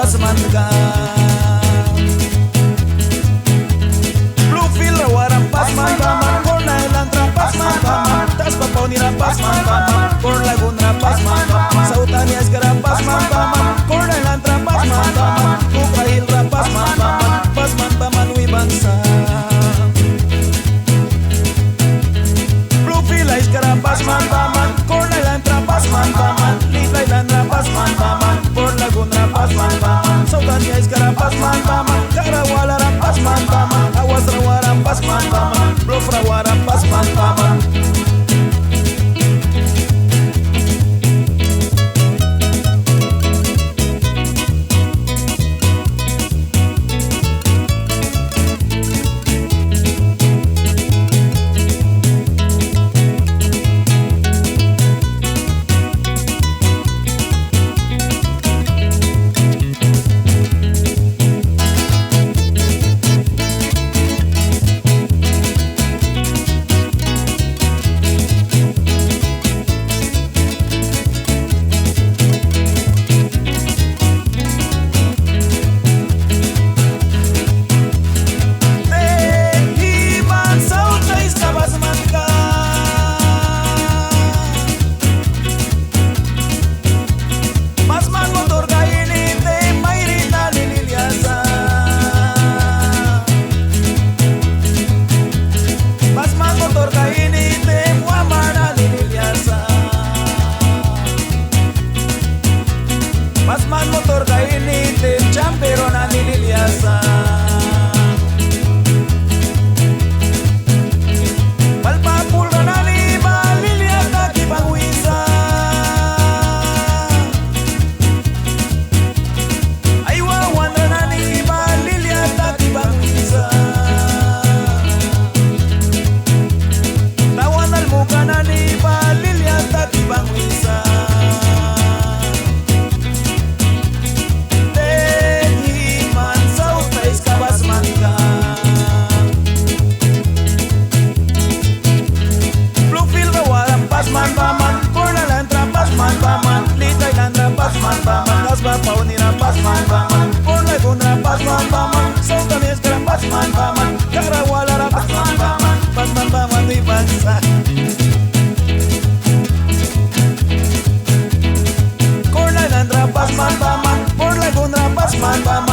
pasman ka. Bluefield rawaran pasman kaman, Corn Island ra pasman kaman, Tas Papaw nira pasman kaman, Cor Laguna pasman kaman, Sautanias ka ra pasman kaman, Corn Island ra pasman kaman, Kukahil ra pasman kaman wi bangsa. Bluefield Ice ka ra pasman kaman, Corn Island ra pasman kaman, Little Island ra pasman kaman, Cor Laguna pasman kaman, Sautanias ka ra pasman kaman, Karawala ra pasman kaman, Awas rawara pasman kaman, Bluff rawara pasman kaman. Pasman motor kaini tim campero na nililiasa. Palpapul na nani maliliata kibangwisa. Aywawan na nani maliliata kibangwisa. Tawan almuka na ni maliliata kibangwisa. Pasman paman, Corn Island ra pasman paman, Little Island ra pasman paman, Tas Papaw nira pasman paman, Cor Laguna pasman paman, Sautanias ka ra pasman paman, Karawala ra pasman paman wi bangsa. Corn Island ra pasman paman, Cor Laguna pasman paman.